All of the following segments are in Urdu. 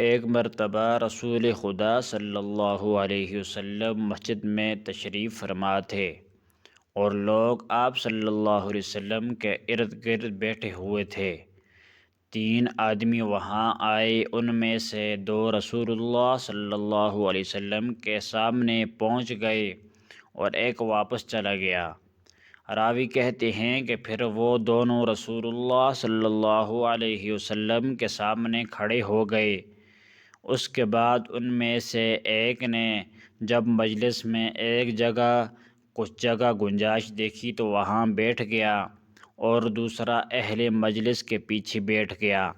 ایک مرتبہ رسول خدا صلی اللہ علیہ وسلم مسجد میں تشریف فرما تھے اور لوگ آپ صلی اللہ علیہ وسلم کے ارد گرد بیٹھے ہوئے تھے۔ 3 آدمی وہاں آئے، ان میں سے 2 رسول اللہ صلی اللہ علیہ وسلم کے سامنے پہنچ گئے اور ایک واپس چلا گیا۔ راوی کہتے ہیں کہ پھر وہ دونوں رسول اللہ صلی اللہ علیہ وسلم کے سامنے کھڑے ہو گئے۔ اس کے بعد ان میں سے ایک نے جب مجلس میں ایک جگہ کچھ جگہ گنجائش دیکھی تو وہاں بیٹھ گیا، اور دوسرا اہل مجلس کے پیچھے بیٹھ گیا،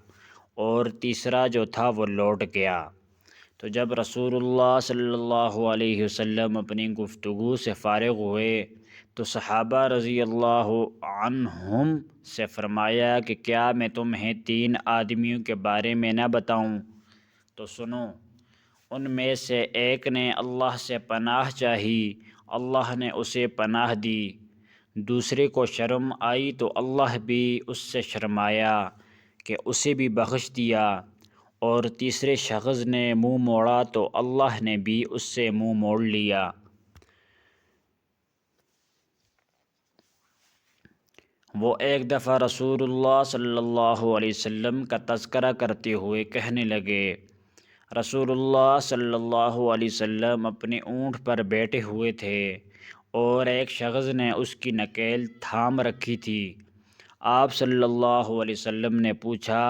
اور تیسرا جو تھا وہ لوٹ گیا۔ تو جب رسول اللہ صلی اللہ علیہ وسلم اپنی گفتگو سے فارغ ہوئے تو صحابہ رضی اللہ عنہم سے فرمایا کہ کیا میں تمہیں 3 آدمیوں کے بارے میں نہ بتاؤں؟ تو سنو۔ ان میں سے ایک نے اللہ سے پناہ چاہی، اللہ نے اسے پناہ دی۔ دوسرے کو شرم آئی تو اللہ بھی اس سے شرمایا کہ اسے بھی بخش دیا، اور تیسرے شخص نے منہ موڑا تو اللہ نے بھی اس سے منہ موڑ لیا۔ وہ ایک دفعہ رسول اللہ صلی اللہ علیہ وسلم کا تذکرہ کرتے ہوئے کہنے لگے، رسول اللہ صلی اللہ علیہ وسلم اپنے اونٹ پر بیٹھے ہوئے تھے اور ایک شخص نے اس کی نکیل تھام رکھی تھی۔ آپ صلی اللہ علیہ وسلم نے پوچھا،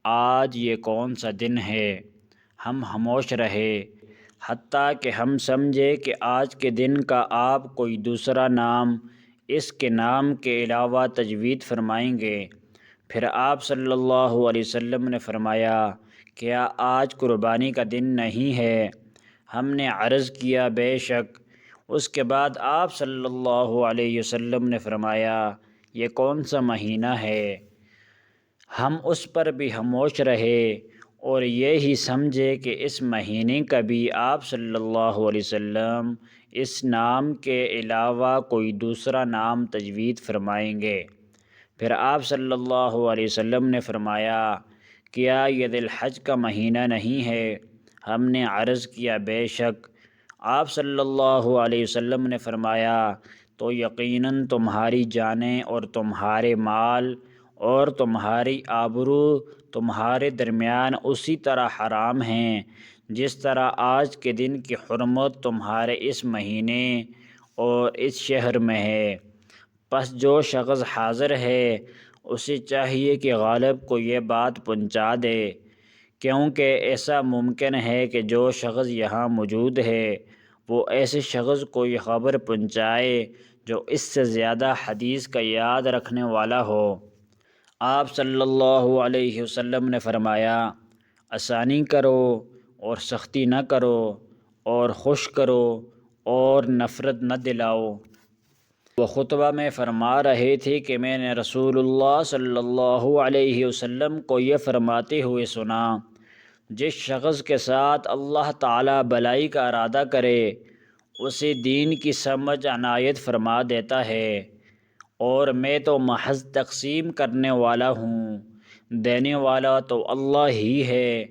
آج یہ کون سا دن ہے؟ ہم خاموش رہے، حتیٰ کہ ہم سمجھے کہ آج کے دن کا آپ کوئی دوسرا نام اس کے نام کے علاوہ تجوید فرمائیں گے۔ پھر آپ صلی اللہ علیہ وسلم نے فرمایا، کیا آج قربانی کا دن نہیں ہے؟ ہم نے عرض کیا، بے شک۔ اس کے بعد آپ صلی اللہ علیہ وسلم نے فرمایا، یہ کون سا مہینہ ہے؟ ہم اس پر بھی خاموش رہے اور یہی سمجھے کہ اس مہینے کا بھی آپ صلی اللہ علیہ وسلم اس نام کے علاوہ کوئی دوسرا نام تجوید فرمائیں گے۔ پھر آپ صلی اللہ علیہ وسلم نے فرمایا، کیا یہ ذی الحج کا مہینہ نہیں ہے؟ ہم نے عرض کیا، بے شک۔ آپ صلی اللہ علیہ وسلم نے فرمایا، تو یقیناً تمہاری جانیں اور تمہارے مال اور تمہاری آبرو تمہارے درمیان اسی طرح حرام ہیں جس طرح آج کے دن کی حرمت تمہارے اس مہینے اور اس شہر میں ہے۔ پس جو شخص حاضر ہے اسے چاہیے کہ غالب کو یہ بات پہنچا دے، کیونکہ ایسا ممکن ہے کہ جو شخص یہاں موجود ہے وہ ایسے شخص کو یہ خبر پہنچائے جو اس سے زیادہ حدیث کا یاد رکھنے والا ہو۔ آپ صلی اللہ علیہ وسلم نے فرمایا، آسانی کرو اور سختی نہ کرو، اور خوش کرو اور نفرت نہ دلاؤ۔ وہ خطبہ میں فرما رہے تھے کہ میں نے رسول اللہ صلی اللہ علیہ وسلم کو یہ فرماتے ہوئے سنا، جس شخص کے ساتھ اللہ تعالیٰ بھلائی کا ارادہ کرے اسے دین کی سمجھ عنایت فرما دیتا ہے، اور میں تو محض تقسیم کرنے والا ہوں، دینے والا تو اللہ ہی ہے،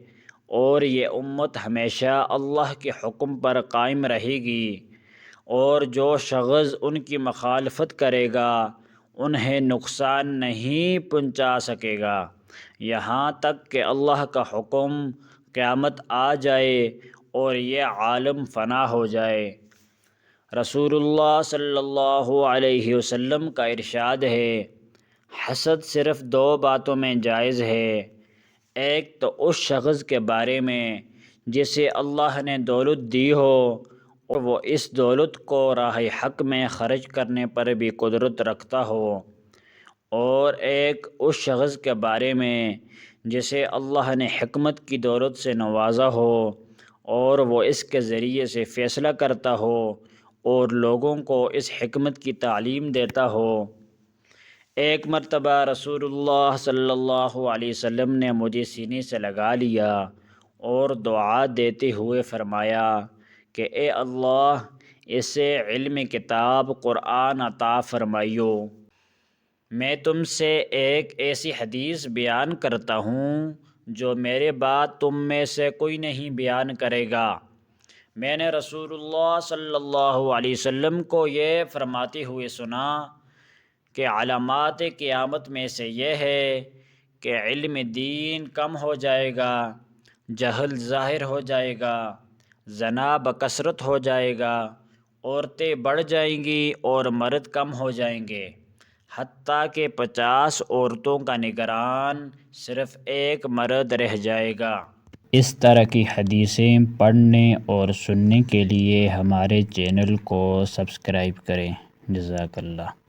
اور یہ امت ہمیشہ اللہ کے حکم پر قائم رہے گی، اور جو شخص ان کی مخالفت کرے گا انہیں نقصان نہیں پہنچا سکے گا، یہاں تک کہ اللہ کا حکم قیامت آ جائے اور یہ عالم فنا ہو جائے۔ رسول اللہ صلی اللہ علیہ وسلم کا ارشاد ہے، حسد صرف 2 باتوں میں جائز ہے۔ ایک تو اس شخص کے بارے میں جسے اللہ نے دولت دی ہو اور وہ اس دولت کو راہ حق میں خرچ کرنے پر بھی قدرت رکھتا ہو، اور ایک اس شخص کے بارے میں جسے اللہ نے حکمت کی دولت سے نوازا ہو اور وہ اس کے ذریعے سے فیصلہ کرتا ہو اور لوگوں کو اس حکمت کی تعلیم دیتا ہو۔ ایک مرتبہ رسول اللہ صلی اللہ علیہ وسلم نے مجھے سینے سے لگا لیا اور دعا دیتے ہوئے فرمایا کہ اے اللہ، اسے علم کتاب قرآن عطا فرمائیو۔ میں تم سے ایک ایسی حدیث بیان کرتا ہوں جو میرے بعد تم میں سے کوئی نہیں بیان کرے گا۔ میں نے رسول اللہ صلی اللہ علیہ وسلم کو یہ فرماتے ہوئے سنا کہ علامات قیامت میں سے یہ ہے کہ علم دین کم ہو جائے گا، جہل ظاہر ہو جائے گا، زنا بکثرت ہو جائے گا، عورتیں بڑھ جائیں گی اور مرد کم ہو جائیں گے، حتیٰ کہ 50 عورتوں کا نگران صرف ایک مرد رہ جائے گا۔ اس طرح کی حدیثیں پڑھنے اور سننے کے لیے ہمارے چینل کو سبسکرائب کریں۔ جزاک اللہ۔